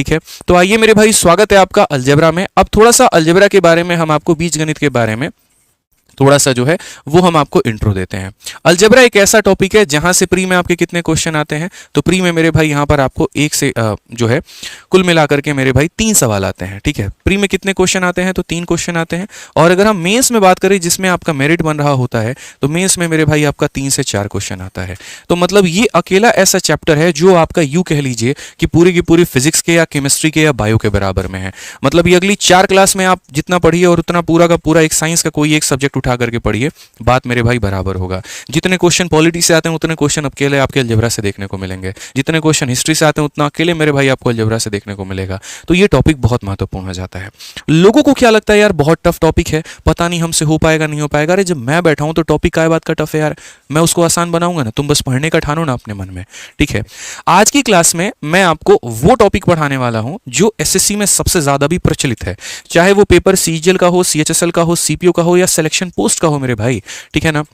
ठीक है। तो आइए मेरे भाई, स्वागत है आपका अलजेब्रा में। अब थोड़ा सा अलजेब्रा के बारे में हम आपको, बीजगणित के बारे में थोड़ा सा जो है वो हम आपको इंट्रो देते हैं। अलजेब्रा एक ऐसा टॉपिक है जहां से प्री में आपके कितने क्वेश्चन आते हैं, तो प्री में मेरे भाई यहां पर आपको एक से जो है कुल मिलाकर के मेरे भाई 3 सवाल आते हैं, ठीक है। प्री में कितने क्वेश्चन आते हैं, तो 3 क्वेश्चन आते हैं। और अगर हम मेंस में बात करें जिसमें आपका मेरिट बन रहा होता है, तो मेंस में मेरे भाई आपका 3 से 4 क्वेश्चन आता है। तो मतलब ये अकेला ऐसा चैप्टर है जो आपका यूं कह लीजिए कि पूरी की पूरी फिजिक्स के या केमिस्ट्री के या बायो के बराबर में है। मतलब ये अगली 4 क्लास में आप जितना पढ़िए और उतना पूरा का पूरा एक साइंस का कोई एक सब्जेक्ट उठा करके पढ़िए, बात मेरे भाई बराबर होगा। जितने क्वेश्चन पॉलिटी से आते हैं उतने क्वेश्चन अकेले आपके अलजेब्रा से देखने को मिलेंगे, जितने क्वेश्चन हिस्ट्री से आते हैं उतना अकेले मेरे भाई आपको अलजेब्रा से देखने को मिलेगा। तो ये टॉपिक बहुत महत्वपूर्ण हो जाता है। लोगों को क्या लगता है यार बहुत टफ टॉपिक है, पता नहीं हमसे हो पाएगा नहीं हो पाएगा। अरे जब मैं बैठा हूं तो टॉपिक काय बात का टफ है यार, मैं उसको आसान बनाऊंगा ना, तुम बस पढ़ने का ठानो ना अपने मन में, ठीक है। आज की क्लास में मैं आपको वो टॉपिक पढ़ाने वाला हूं जो एसएससी में सबसे ज्यादा भी प्रचलित है, चाहे वो पेपर सीजीएल का हो, सीएचएसएल का हो, सीपीओ का हो या सिलेक्शन पोस्ट का हो मेरे भाई, ठीक है ना।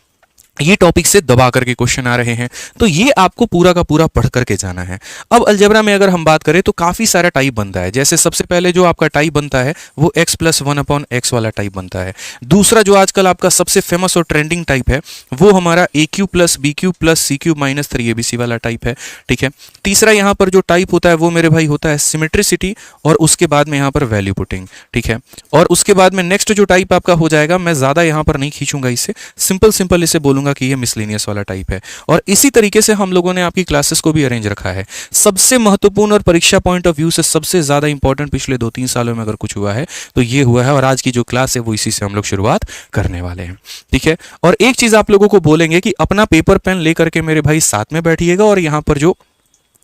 ये टॉपिक से दबा करके क्वेश्चन आ रहे हैं, तो ये आपको पूरा का पूरा पढ़ करके जाना है। अब अलजेब्रा में अगर हम बात करें तो काफी सारा टाइप बनता है। जैसे सबसे पहले जो आपका टाइप बनता है वो x+1/x वाला टाइप बनता है। दूसरा जो आजकल आपका सबसे फेमस और ट्रेंडिंग टाइप है वो हमारा a³ + b³ + c³ - 3abc वाला टाइप है, ठीक है। तीसरा यहाँ पर जो टाइप होता है वो मेरे भाई होता है सिमेट्रिसिटी, और उसके बाद में यहाँ पर वैल्यू पुटिंग, ठीक है। और उसके बाद में नेक्स्ट जो टाइप आपका हो जाएगा, मैं ज्यादा यहाँ पर नहीं खींचूंगा इसे, सिंपल इसे बोलूंगा कि ये मिसलेनियस वाला टाइप है। और इसी तरीके से हम लोगों ने आपकी क्लासेस को भी अरेंज रखा है। सबसे महत्वपूर्ण और परीक्षा पॉइंट ऑफ व्यू से सबसे ज्यादा इंपॉर्टेंट पिछले 2-3 सालों में अगर कुछ हुआ है तो ये हुआ है, और आज की जो क्लास है वो इसी से हम लोग शुरुआत करने वाले हैं, ठीक है। और एक चीज आप लोगों को बोलेंगे कि अपना पेपर पेन लेकर के मेरे भाई साथ में बैठिएगा और यहां पर जो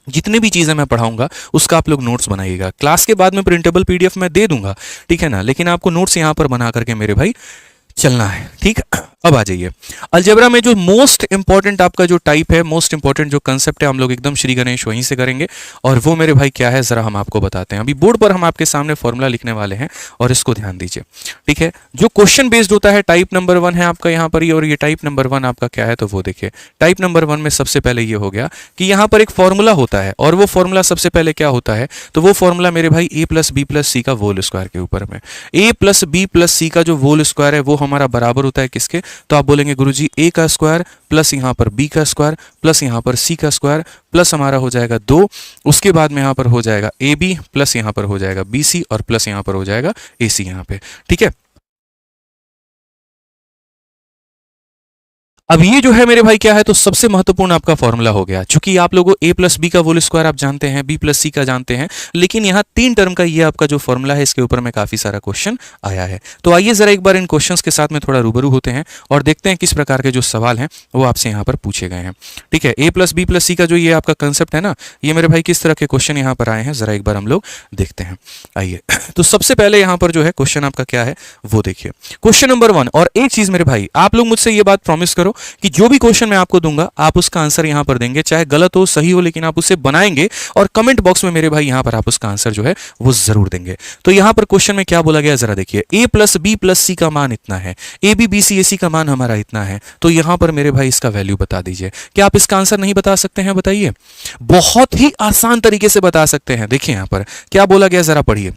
जितने भी चीजें मैं पढ़ाऊंगा उसका आप लोग नोट्स बनाइएगा। क्लास के बाद में प्रिंटेबल पीडीएफ मैं दे दूंगा, ठीक है ना, लेकिन आपको नोट्स यहां पर बना करके मेरे भाई चलना है, ठीक। अब आ जाइए अलजेब्रा में जो मोस्ट इंपॉर्टेंट आपका जो टाइप है, मोस्ट इंपॉर्टेंट जो कंसेप्ट है, हम लोग एकदम श्री गणेश वहीं से करेंगे। और वो मेरे भाई क्या है जरा हम आपको बताते हैं। अभी बोर्ड पर हम आपके सामने फॉर्मूला लिखने वाले हैं और इसको ध्यान दीजिए, ठीक है। जो क्वेश्चन बेस्ड होता है टाइप नंबर 1 है आपका यहाँ पर ये, और ये टाइप नंबर 1 आपका क्या है, तो वो देखिए टाइप नंबर 1 में सबसे पहले ये हो गया कि यहाँ पर एक फॉर्मूला होता है, और वो फॉर्मूला सबसे पहले क्या होता है, तो वो फॉर्मूला मेरे भाई a+b+c का होल स्क्वायर के ऊपर में। a+b+c का जो होल स्क्वायर है वो हमारा बराबर होता है किसके, तो आप बोलेंगे गुरुजी a का स्क्वायर प्लस यहाँ पर b का स्क्वायर प्लस यहाँ पर c का स्क्वायर प्लस हमारा हो जाएगा 2, उसके बाद में यहाँ पर हो जाएगा ab प्लस यहाँ पर हो जाएगा bc और प्लस यहाँ पर हो जाएगा ac यहाँ पे, ठीक है। अब ये जो है मेरे भाई क्या है, तो सबसे महत्वपूर्ण आपका फॉर्मूला हो गया। चूंकि आप लोगों a+b का होल स्क्वायर आप जानते हैं, b+c का जानते हैं, लेकिन यहाँ 3 टर्म का ये आपका जो फॉर्मूला है इसके ऊपर में काफी सारा क्वेश्चन आया है। तो आइए जरा एक बार इन क्वेश्चंस के साथ में थोड़ा रूबरू होते हैं और देखते हैं किस प्रकार के जो सवाल हैं वो आपसे यहाँ पर पूछे गए हैं, ठीक है। a+b+c का जो ये आपका कंसेप्ट है ना, ये मेरे भाई किस तरह के क्वेश्चन यहाँ पर आए हैं जरा एक बार हम लोग देखते हैं। आइए तो सबसे पहले यहाँ पर जो है क्वेश्चन आपका क्या है वो देखिए, क्वेश्चन नंबर 1। और एक चीज मेरे भाई, आप लोग मुझसे ये बात प्रॉमिस करो कि जो भी क्वेश्चन मैं आपको दूंगा आप उसका आंसर यहां पर देंगे, चाहे गलत हो सही हो, लेकिन आप उसे बनाएंगे और कमेंट बॉक्स में मेरे भाई यहां पर आप उसका आंसर जो है वो जरूर देंगे। तो यहां पर क्वेश्चन में क्या बोला गया जरा देखिए, a+b+c का मान इतना है, ab,bc,ac का मान हमारा इतना है, तो यहां पर मेरे भाई इसका वैल्यू बता दीजिए। क्या आप इसका आंसर नहीं बता सकते हैं, बताइए। बहुत ही आसान तरीके से बता सकते हैं। देखिए यहां पर क्या बोला गया जरा पढ़िए,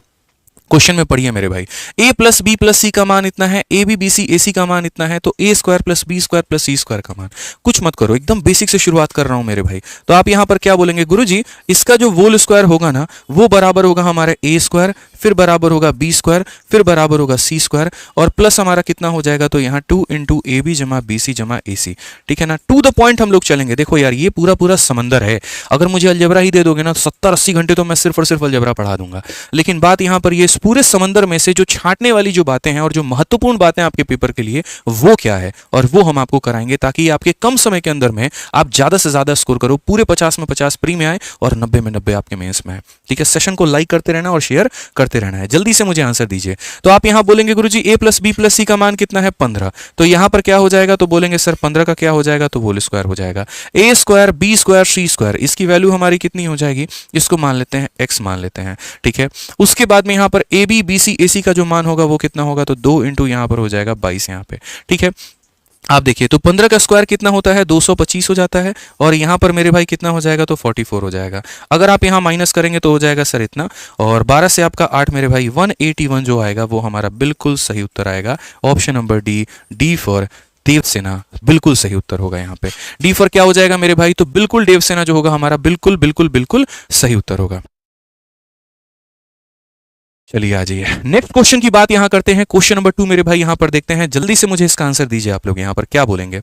क्वेश्चन में पढ़िए मेरे भाई, a+b+c का मान इतना है, ab,bc,ac का मान इतना है, तो a² + b² + c² का मान। कुछ मत करो, एकदम बेसिक से शुरुआत कर रहा हूं मेरे भाई। तो आप यहां पर क्या बोलेंगे, गुरुजी इसका जो होल स्क्वायर होगा ना वो बराबर होगा हमारे a², फिर बराबर होगा b², फिर बराबर होगा c², और प्लस हमारा कितना हो जाएगा, तो यहाँ 2 × ab + bc + ac, ठीक है ना। टू द पॉइंट हम लोग चलेंगे। देखो यार ये पूरा पूरा समंदर है, अगर मुझे अलजेब्रा ही दे दोगे ना तो 70-80 घंटे तो मैं सिर्फ और सिर्फ अलजेब्रा पढ़ा दूंगा, लेकिन बात यहाँ पर ये पूरे समंदर में से जो छांटने वाली जो बातें हैं और जो महत्वपूर्ण बातें आपके पेपर के लिए वो क्या है, और वो हम आपको कराएंगे ताकि आपके कम समय के अंदर में आप ज्यादा से ज्यादा स्कोर करो, पूरे 50 में 50 प्री में आए और 90 में 90 आपके मेंस में आए, ठीक है। सेशन को लाइक करते रहना और शेयर करते रहना है, जल्दी से मुझे आंसर दीजिए। तो आप यहां बोलेंगे गुरुजी a+b+c का मान कितना है, 15, तो यहां पर क्या हो जाएगा, तो बोलेंगे सर 15 का क्या हो जाएगा, तो होल स्क्वायर हो जाएगा, a² b² c², इसकी वैल्यू हमारी कितनी हो जाएगी, इसको मान लेते हैं x मान लेते हैं, ठीक है। उसके बाद में यहां पर ab, bc, ac का जो मान होगा वो कितना होगा, तो 2 × यहां पर हो जाएगा 22 यहां पे, ठीक है। आप देखिए तो 15 का स्क्वायर कितना होता है, 225 हो जाता है, और यहाँ पर मेरे भाई कितना हो जाएगा, तो 44 हो जाएगा। अगर आप यहाँ माइनस करेंगे तो हो जाएगा सर इतना, और 12 से आपका 8 मेरे भाई 181 जो आएगा वो हमारा बिल्कुल सही उत्तर आएगा। Option number D, D for Devasena, बिल्कुल सही उत्तर होगा यहाँ पे। डी फॉर क्या हो जाएगा मेरे भाई, तो बिल्कुल देवसेना जो होगा हमारा बिल्कुल बिल्कुल बिल्कुल सही उत्तर होगा। चलिए आ जाइए नेक्स्ट क्वेश्चन की बात यहां करते हैं। क्वेश्चन नंबर 2 मेरे भाई यहां पर देखते हैं, जल्दी से मुझे इसका आंसर दीजिए। आप लोग यहां पर क्या बोलेंगे,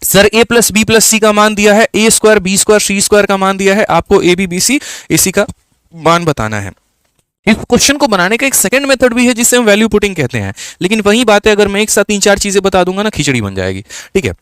sir A plus B plus C का मान दिया है, ए square B square C square का मान दिया है, आपको ए बी बी सी ए सी का मान बताना है। इस क्वेश्चन को बनाने का एक सेकंड मेथड भी है जिसे हम वैल्यू पुटिंग कहते हैं, लेकिन वही बात है, अगर मैं एक साथ 3-4 चीजें बता दूंगा ना, खिचड़ी बन जाएगी। ठीक है,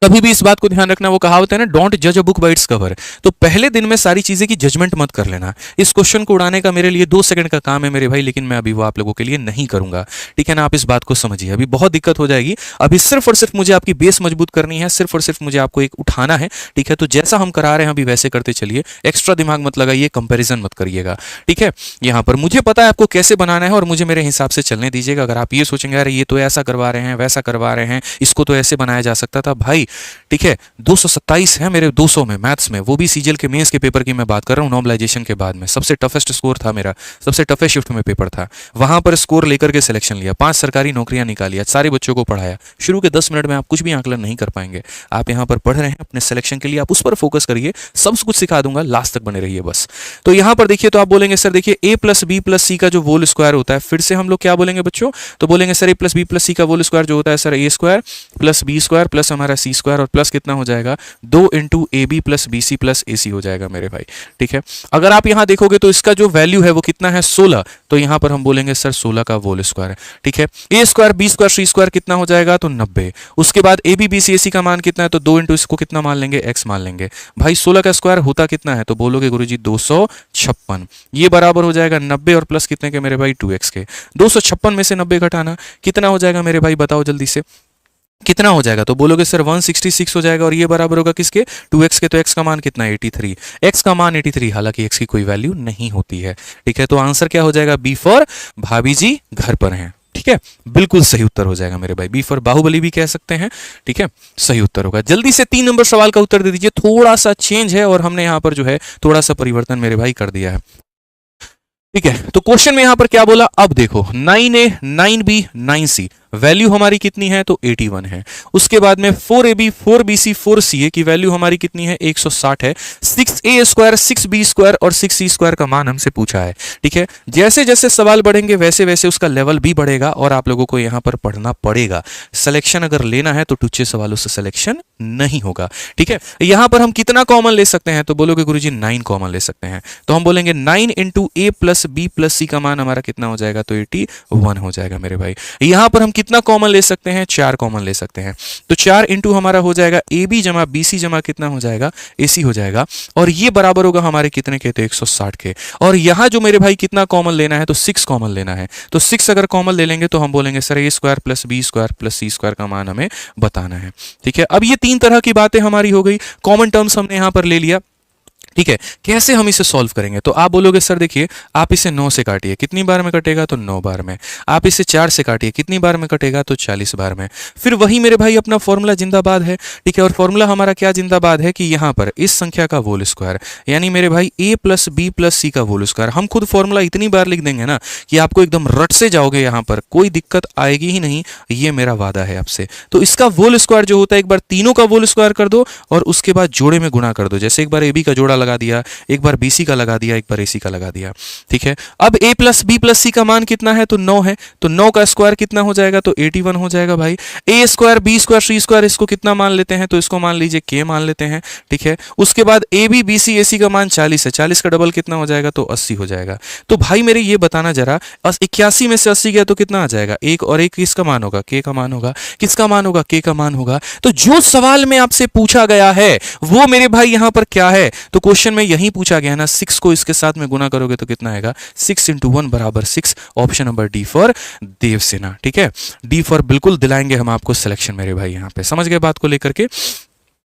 कभी भी इस बात को ध्यान रखना, वो कहावत है ना, डोंट जज a book by its cover. तो पहले दिन में सारी चीजें की जजमेंट मत कर लेना। इस क्वेश्चन को उड़ाने का मेरे लिए 2 सेकंड का काम है मेरे भाई, लेकिन मैं अभी वो आप लोगों के लिए नहीं करूंगा। ठीक है ना, आप इस बात को समझिए, अभी बहुत दिक्कत हो जाएगी। अभी सिर्फ और सिर्फ मुझे आपकी बेस मजबूत करनी है, सिर्फ और सिर्फ मुझे आपको एक उठाना है। ठीक है, तो जैसा हम करा रहे हैं अभी वैसे करते चलिए, एक्स्ट्रा दिमाग मत लगाइए, कंपेरिजन मत करिएगा। ठीक है, यहाँ पर मुझे पता है आपको कैसे बनाना है और मुझे मेरे हिसाब से चलने दीजिएगा। अगर आप ये सोचेंगे अरे ये तो ऐसा करवा रहे हैं, वैसा करवा रहे हैं, इसको तो ऐसे बनाया जा सकता था, भाई ठीक है 227 है मेरे 200 में मैथ्स में, वो भी सीजीएल के मेंस के पेपर की मैं बात कर रहा हूँ, नॉर्मलाइजेशन के बाद में सबसे टफेस्ट स्कोर था मेरा, सबसे टफेस्ट शिफ्ट में पेपर था। वहां पर स्कोर लेकर के सिलेक्शन लिया, 5 सरकारी नौकरियां निकाली, सारे बच्चों को पढ़ाया। शुरू के 10 मिनट में आप कुछ भी आंकलन नहीं कर पाएंगे। आप यहाँ पर पढ़ रहे हैं अपने सिलेक्शन के लिए, आप उस पर फोकस करिए, सब कुछ सिखा दूंगा, लास्ट तक बने रहिए बस। तो यहाँ पर देखिए, तो आप बोलेंगे सर देखिए ए प्लस बी प्लस सी का जो होल स्क्वायर होता है, फिर से हम लोग क्या बोलेंगे बच्चों, तो बोलेंगे sir A plus B plus C का होल स्क्वायर जो होता है sir A square plus B square plus हमारा सी स्क्वायर, और प्लस कितना हो जाएगा 2 into A B plus B C plus A C हो जाएगा मेरे भाई। ठीक है, अगर आप यहां देखोगे तो इसका जो वैल्यू है वो कितना है 16, तो यहां पर हम बोलेंगे सर 16 का होल स्क्वायर है। ठीक है, ए square B square C square कितना हो जाएगा, तो 90। उसके बाद ए बी बी सी ए सी का मान कितना है, तो 2 इंटू इसको कितना मान लेंगे, एक्स मान लेंगे। भाई 16 का स्क्वायर होता कितना है, तो बोलोगे गुरुजी 256। ये बराबर हो जाएगा 90 और प्लस कितने के मेरे भाई 2x के। 256 में से 90 घटाना कितना हो जाएगा मेरे भाई, बताओ जल्दी से कितना हो जाएगा, तो बोलोगे सर 166 हो जाएगा, और ये बराबर होगा किसके, 2x के। तो x का मान कितना है 83, x का मान 83, हालांकि x की कोई वैल्यू नहीं होती है। ठीक है, तो आंसर क्या हो जाएगा, बी फॉर भाभी जी घर पर हैं। ठीक है, बिल्कुल सही उत्तर हो जाएगा मेरे भाई, बी फॉर बाहुबली भी कह सकते हैं। ठीक है, सही उत्तर होगा। जल्दी से 3 नंबर सवाल का उत्तर दे दीजिए, थोड़ा सा चेंज है और हमने यहां पर जो है थोड़ा सा परिवर्तन मेरे भाई कर दिया है। ठीक है, तो क्वेश्चन में यहां पर क्या बोला, अब देखो 9A 9B 9C वैल्यू हमारी कितनी है, तो 81 है। उसके बाद में 4AB 4BC 4CA की वैल्यू हमारी कितनी है, 160 है। 6A स्क्वायर 6B स्क्वायर और 6C स्क्वायर का मान हमसे पूछा है। ठीक है, जैसे जैसे सवाल बढ़ेंगे वैसे वैसे उसका लेवल भी बढ़ेगा और आप लोगों को यहां पर पढ़ना पड़ेगा। सिलेक्शन अगर लेना है तो टुच्चे सवालों से सिलेक्शन नहीं होगा। ठीक है, यहां पर हम कितना कॉमन ले सकते हैं, तो बोलोगे गुरुजी 9 कॉमन ले सकते हैं, तो हम बोलेंगे 9 इंटू ए प्लस बी प्लस सी का मान हमारा कितना हो जाएगा, तो 81 हो जाएगा मेरे भाई। यहां पर हम कितना कॉमन ले सकते हैं, 4 कॉमन ले सकते हैं, तो 4 इंटू हमारा हो जाएगा ए बी जमा बी सी जमा कितना हो जाएगा, ए सी हो जाएगा, और ये बराबर होगा हमारे कितने के, तो 160 के। और यहां जो मेरे भाई कितना कॉमन लेना है, तो 6 कॉमन लेना है, तो 6 अगर कॉमन ले लेंगे तो हम बोलेंगे sir A square plus B square plus C square का मान हमें बताना है। ठीक है, अब ये 3 तरह की बातें हमारी हो गई, कॉमन टर्म्स हमने यहां पर ले लिया। ठीक है, कैसे हम इसे सॉल्व करेंगे, तो आप बोलोगे सर देखिए आप इसे 9 से काटिए, कितनी बार में कटेगा, तो 9 बार में। आप इसे 4 से काटिए, कितनी बार में कटेगा, तो 40 बार में। फिर वही मेरे भाई अपना फॉर्मूला जिंदाबाद है। ठीक है, और फॉर्मूला हमारा क्या जिंदाबाद है कि यहां पर इस संख्या का होल स्क्वायर, यानी मेरे भाई a plus B plus C का होल स्क्वायर, हम खुद फॉर्मूला इतनी बार लिख देंगे ना कि आपको एकदम रट से जाओगे, यहां पर कोई दिक्कत आएगी ही नहीं, ये मेरा वादा है आपसे। तो इसका होल स्क्वायर जो होता है, एक बार तीनों का होल स्क्वायर कर दो और उसके बाद जोड़े में गुणा कर दो। जैसे एक बार ए बी का जोड़ा लगा दिया, एक बार बीसी का लगा दिया, एक बार एसी का लगा दिया। ठीक है, अब a plus B plus C का मान कितना है, तो 9 है, तो 9 का स्क्वायर कितना हो जाएगा, तो 81 हो जाएगा भाई। a square B square C square इसको कितना मान लेते हैं, तो इसको मान लीजिए k मान लेते हैं। ठीक है, उसके बाद ए बी बी सी ए सी का मान 40 है, 40 का डबल कितना हो जाएगा, तो 80 हो जाएगा। तो भाई मेरे ये बताना जरा 81 में से 80 गया तो कितना आ जाएगा, एक और एक किसका मान होगा, k का मान होगा, किसका मान होगा, k का मान होगा। तो जो सवाल में आपसे पूछा गया है वो मेरे भाई यहां पर क्या है, तो क्वेश्चन में यही पूछा गया ना, 6 को इसके साथ में गुना करोगे तो कितना आएगा, 6 इंटू 1 बराबर 6। Option number D for Devasena. ठीक है, डी फॉर बिल्कुल दिलाएंगे हम आपको सिलेक्शन मेरे भाई, यहां पे समझ गए बात को लेकर के।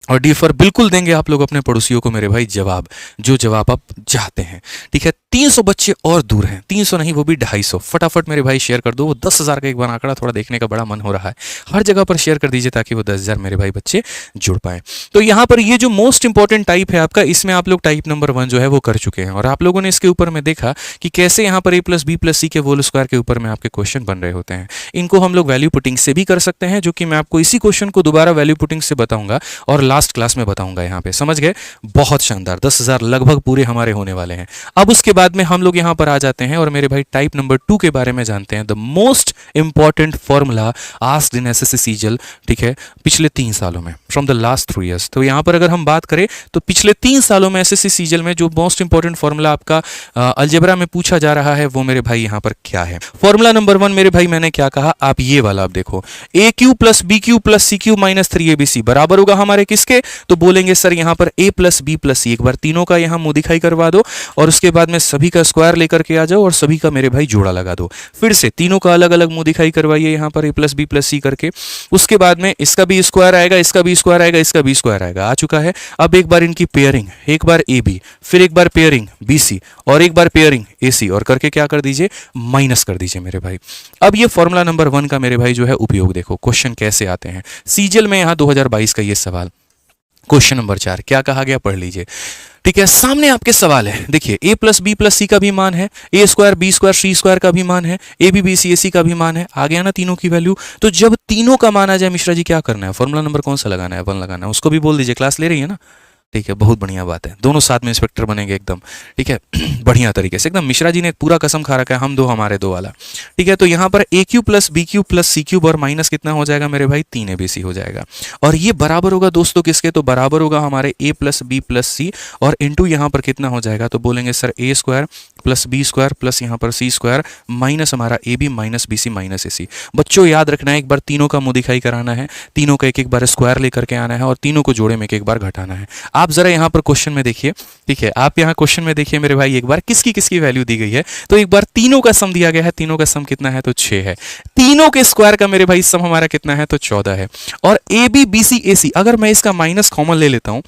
और डी फॉर बिल्कुल देंगे आप लोग अपने पड़ोसियों को मेरे भाई जवाब, जो जवाब आप चाहते हैं। ठीक है, 300 बच्चे और दूर हैं, 300 नहीं वो भी 250। फटाफट मेरे भाई शेयर कर दो, वो 10,000 का एक बार आंकड़ा थोड़ा देखने का बड़ा मन हो रहा है। हर जगह पर शेयर कर दीजिए ताकि वो 10,000 मेरे भाई बच्चे जुड़ पाए। तो यहाँ पर ये जो मोस्ट इंपॉर्टेंट टाइप है आपका, इसमें आप लोग टाइप नंबर 1 जो है वो कर चुके हैं। और आप लोगों ने इसके ऊपर में देखा कि कैसे यहाँ पर a+b+c के होल स्क्वायर के ऊपर में आपके क्वेश्चन बन रहे होते हैं। इनको हम लोग वैल्यू पुटिंग से भी कर सकते हैं, जो कि मैं आपको इसी क्वेश्चन को दोबारा वैल्यू पुटिंग से बताऊंगा और लास्ट क्लास में बताऊंगा। यहाँ पे समझ गए, बहुत शानदार, 10,000 लगभग पूरे हमारे होने वाले हैं। अब उसके बाद में हम लोग यहाँ पर आ जाते हैं और मेरे भाई टाइप नंबर 2 के बारे में जानते हैं। The most important formula asked in SSC CGL, ठीक है, पिछले 3 सालों में, फ्रॉम द लास्ट 3 इयर्स। तो यहाँ पर अगर हम बात करें तो पिछले 3 सालों में एसएससी सीजीएल में जो मोस्ट इंपॉर्टेंट फॉर्मूला आपका अलजेब्रा में पूछा जा रहा है वो मेरे भाई यहाँ पर क्या है। फॉर्मूला नंबर 1 मेरे भाई मैंने क्या कहा, आप ये वाला आप देखो, a³ + b³ + c³ - 3abc बराबर होगा हमारे किसके, तो बोलेंगे सर यहाँ पर a + b + c, एक बार तीनों का यहाँ मुंह दिखाई करवा दो और उसके बाद में सभी का स्क्वायर लेकर के आ जाओ और सभी का मेरे भाई जोड़ा लगा दो। फिर से तीनों का अलग अलग मुंह दिखाई करवाइए यहाँ पर a + b + c करके। उसके बाद में इसका भी स्क्वायर आएगा, इसका भी स्क्वायर आएगा, इसका भी स्क्वायर आएगा, आ चुका है। अब एक बार इनकी पेयरिंग, एक बार ab, फिर एक बार पेयरिंग bc और एक बार पेयरिंग ac, और करके क्या कर दीजिए, माइनस कर दीजिए मेरे भाई। अब ये फॉर्मूला नंबर 1 का मेरे भाई जो है उपयोग देखो, क्वेश्चन कैसे आते हैं सीजीएल में। यहाँ 2022 का ये सवाल, क्वेश्चन नंबर 4 क्या कहा गया पढ़ लीजिए। ठीक है, सामने आपके सवाल है, देखिए a + b + c का भी मान है, a² b² c² का भी मान है, ab bc ac का भी मान है। आ गया ना तीनों की वैल्यू। तो जब तीनों का मान आ जाए मिश्रा जी क्या करना है, फॉर्मूला नंबर कौन सा लगाना है, 1 लगाना है। उसको भी बोल दीजिए, क्लास ले रही है ना, ठीक है, बहुत बढ़िया बात है, दोनों साथ में इंस्पेक्टर बनेंगे एकदम, ठीक है बढ़िया तरीके से एकदम। मिश्रा जी ने पूरा कसम खा रखा है, हम दो हमारे दो वाला, ठीक है। तो यहाँ पर a³ + b³ + c³ और माइनस कितना हो जाएगा मेरे भाई, 3abc हो जाएगा। और ये बराबर होगा दोस्तों किसके, तो बराबर होगा हमारे a + b + c और इंटू यहाँ पर कितना हो जाएगा, तो बोलेंगे सर a² + b² + यहाँ पर c² माइनस हमारा ab - bc - ac। बच्चों याद रखना है, एक बार तीनों का मुंह दिखाई कराना है, तीनों का एक एक बार स्क्वायर लेकर के आना है और तीनों को जोड़े में एक एक बार घटाना है। आप जरा यहाँ पर क्वेश्चन में देखिए, ठीक है, आप यहाँ क्वेश्चन में देखिए मेरे भाई, एक बार किसकी किसकी वैल्यू दी गई है। तो एक बार तीनों का सम दिया गया है, तीनों का सम कितना है, तो 6 है। तीनों के स्क्वायर का मेरे भाई सम हमारा कितना है, तो 14 है। और ab bc ac, अगर मैं इसका माइनस कॉमन ले लेता हूं,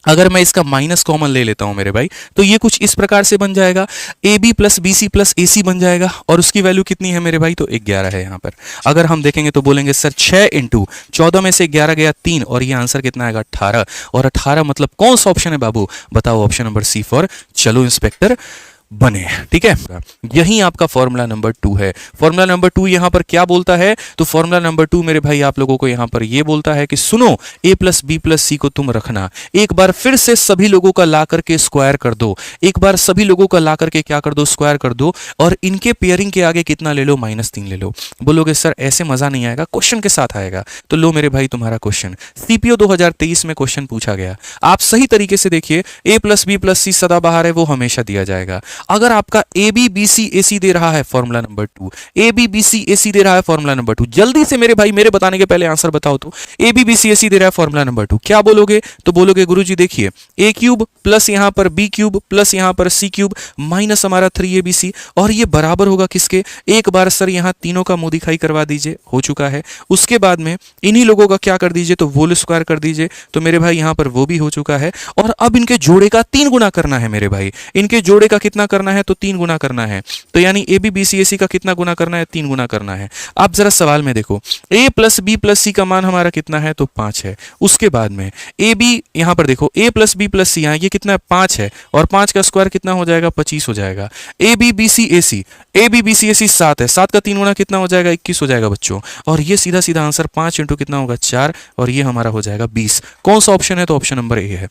अगर मैं इसका माइनस कॉमन ले लेता हूं मेरे भाई, तो ये कुछ इस प्रकार से बन जाएगा, ab + bc + ac बन जाएगा। और उसकी वैल्यू कितनी है मेरे भाई, तो 11 है यहाँ पर। अगर हम देखेंगे तो बोलेंगे सर 6 × 14 में से 11 गया 3 और ये आंसर कितना आएगा, 18। और 18 मतलब कौन सा ऑप्शन है बाबू, बताओ, ऑप्शन नंबर सी फॉर चलो इंस्पेक्टर बने। ठीक है, यही आपका फॉर्मूला नंबर 2 है। फॉर्मूला नंबर 2 यहां पर क्या बोलता है, तो फॉर्मूला नंबर 2 मेरे भाई आप लोगों को यहां पर ये बोलता है कि सुनो, a + b + c को तुम रखना, एक बार फिर से सभी लोगों का ला करके स्क्वायर कर दो, एक बार सभी लोगों का ला करके क्या कर दो, स्क्वायर कर दो, और इनके पेयरिंग के आगे कितना ले लो, -3 ले लो। बोलोगे सर ऐसे मजा नहीं आएगा, क्वेश्चन के साथ आएगा। तो लो मेरे भाई तुम्हारा क्वेश्चन, सीपीओ 2023 में क्वेश्चन पूछा गया। आप सही तरीके से देखिए, a + b + c सदाबहार है, वो हमेशा दिया जाएगा। अगर आपका AB BC AC दे रहा है, formula number 2, AB BC AC दे रहा है, फॉर्मूला नंबर 2, जल्दी से मेरे भाई मेरे बताने के पहले आंसर बताओ। तो AB BC AC दे रहा है, फॉर्मूला नंबर 2, क्या बोलोगे, तो बोलोगे गुरुजी देखिए a³ + यहां पर b³ + यहां पर c³ माइनस हमारा 3abc, और ये बराबर होगा किसके, एक बार सर यहां तीनों का मुंह दिखाई करवा दीजिए, हो चुका है। उसके बाद में इन्हीं लोगों का क्या कर दीजिए, तो होल स्क्वायर कर दीजिए, तो मेरे भाई यहां पर वो भी हो चुका है। और अब इनके जोड़े का 3 गुना करना है मेरे भाई, इनके जोड़े का कितना करना है, तो 3 गुना करना है। तो यानी AB BC AC का कितना गुना करना है, 3 गुना करना है। आप जरा सवाल में देखो, a + b + c का मान हमारा कितना है, तो 5 है। उसके बाद में AB यहां पर देखो, a + b + c, ये कितना है, 5 है, और 5 का स्क्वायर कितना हो जाएगा, 25 हो जाएगा। AB BC AC, AB BC AC 7 है, 7 का 3 गुना कितना हो जाएगा, 21 हो जाएगा बच्चों। और ये सीधा सीधा आंसर 5 × कितना होगा, 4, और ये हमारा हो जाएगा 20। कौन सा ऑप्शन है, तो ऑप्शन नंबर ए है।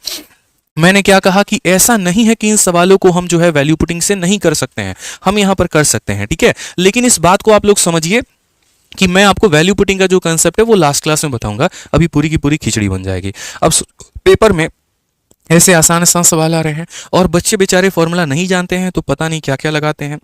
मैंने क्या कहा कि ऐसा नहीं है कि इन सवालों को हम जो है वैल्यू पुटिंग से नहीं कर सकते हैं, हम यहां पर कर सकते हैं, ठीक है। लेकिन इस बात को आप लोग समझिए कि मैं आपको वैल्यू पुटिंग का जो कंसेप्ट है वो लास्ट क्लास में बताऊंगा, अभी पूरी की पूरी खिचड़ी बन जाएगी। अब पेपर में ऐसे आसान आसान सवाल आ रहे हैं और बच्चे बेचारे फॉर्मूला नहीं जानते हैं, तो पता नहीं क्या क्या लगाते हैं।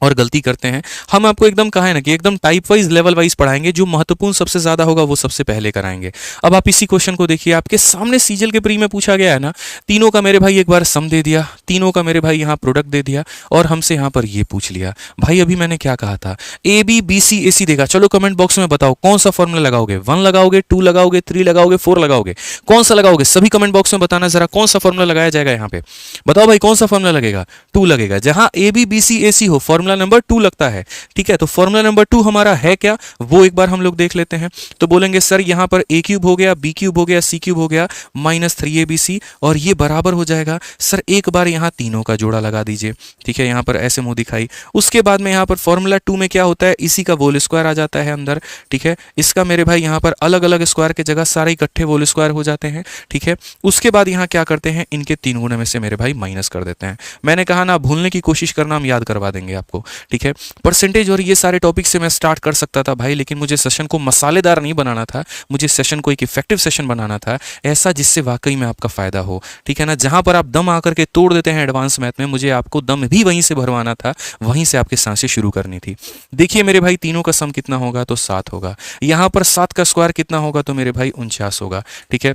और गलती करते हैं। हम आपको एकदम कहा है ना कि एकदम टाइप वाइज लेवल वाइज पढ़ाएंगे, जो महत्वपूर्ण सबसे ज्यादा होगा वो सबसे पहले कराएंगे। अब आप इसी क्वेश्चन को देखिए, आपके सामने सीजल के प्री में पूछा गया है ना, तीनों का मेरे भाई एक बार सम दे दिया, तीनों का मेरे भाई यहाँ प्रोडक्ट दे दिया, और हमसे यहाँ पर ये पूछ लिया भाई अभी मैंने क्या कहा था, ए बी बी सी ए सी देगा। चलो कमेंट बॉक्स में बताओ कौन सा फॉर्मूला लगाओगे, 1 लगाओगे, 2 लगाओगे, 3 लगाओगे, 4 लगाओगे, कौन सा लगाओगे? सभी कमेंट बॉक्स में बताना जरा कौन सा फॉर्मूला लगाया जाएगा यहाँ पे। बताओ भाई कौन सा फॉर्मूला लगेगा? 2 लगेगा। जहां ए B B C A C हो फॉर्मूला नंबर 2 लगता है। ठीक है, तो फॉर्मूला नंबर 2 हमारा है क्या, वो एक बार हम लोग देख लेते हैं। तो बोलेंगे सर यहां पर ए क्यूब हो गया, बी क्यूब हो गया, सी क्यूब हो गया, -3abc, और ये बराबर हो जाएगा। सर एक बार यहां तीनों का जोड़ा लगा दीजिए। ठीक है, यहां पर ऐसे मुंह दिखाई। उसके बाद में यहां पर फॉर्मूला 2 में क्या होता है, इसी का होल स्क्वायर आ जाता है अंदर। ठीक है, इसका मेरे भाई यहां पर अलग अलग स्क्वायर के जगह सारे इकट्ठे होल स्क्वायर हो जाते हैं। ठीक है, उसके बाद यहां क्या करते हैं, इनके 3 गुणे में से मेरे भाई माइनस कर देते हैं। मैंने कहा ना भूलने की कोशिश करना, हम याद करवा देंगे आपको। ठीक है, परसेंटेज और ये सारे टॉपिक से मैं स्टार्ट कर सकता था भाई, लेकिन मुझे सेशन को मसालेदार नहीं बनाना था, मुझे सेशन को एक इफेक्टिव सेशन बनाना था, ऐसा जिससे वाकई में आपका फायदा हो। ठीक है ना, जहां पर आप दम आकर के तोड़ देते हैं एडवांस मैथ में, मुझे आपको दम भी वहीं से भरवाना था, वहीं से आपकी सांसें शुरू करनी थी। देखिए मेरे भाई तीनों का सम कितना होगा, तो 7 होगा। यहां पर 7 का स्क्वायर कितना होगा, तो मेरे भाई 49 होगा। ठीक है,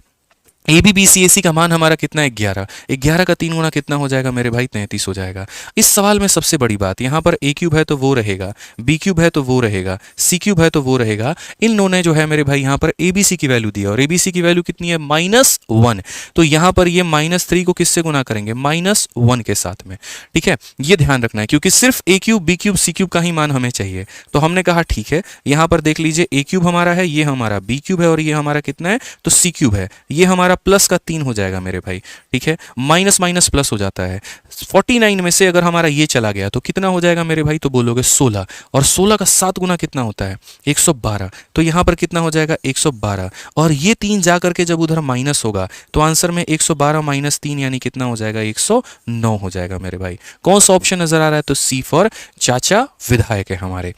ए बी बी सी ए सी का मान हमारा कितना है, 11। 11 का 3 गुना कितना हो जाएगा मेरे भाई, 33 हो जाएगा। इस सवाल में सबसे बड़ी बात, यहाँ पर ए क्यूब है तो वो रहेगा, बी क्यूब है तो वो रहेगा, सी क्यूब है तो वो रहेगा। इन लोगों ने जो है मेरे भाई यहाँ पर ए बी सी की वैल्यू दी है, और ए बी सी की वैल्यू कितनी है, -1। तो यहाँ पर ये -3 को किससे गुना करेंगे, -1 के साथ में। ठीक है, ये ध्यान रखना है, क्योंकि सिर्फ ए cube B cube C cube का ही मान हमें चाहिए। तो हमने कहा ठीक है, यहाँ पर देख लीजिए ए क्यूब हमारा है, ये हमारा बी क्यूब है, और ये हमारा कितना है, तो सी क्यूब है। ये हमारा प्लस का 3 हो जाएगा मेरे भाई। ठीक है, माइनस माइनस प्लस हो जाता है। 49 में से अगर हमारा ये चला गया तो कितना हो जाएगा मेरे भाई, तो बोलोगे 16, और 16 का 7 गुना कितना होता है, 112। तो यहां पर कितना हो जाएगा, 112, और ये 3 जा करके जब उधर माइनस होगा तो आंसर में 112 माइनस 3 यानी कितना हो जाएगा, 109 हो जाएगा मेरे भाई। कौन सा ऑप्शन नजर आ रहा है, तो सी फॉर चाचा विधायक है हमारे।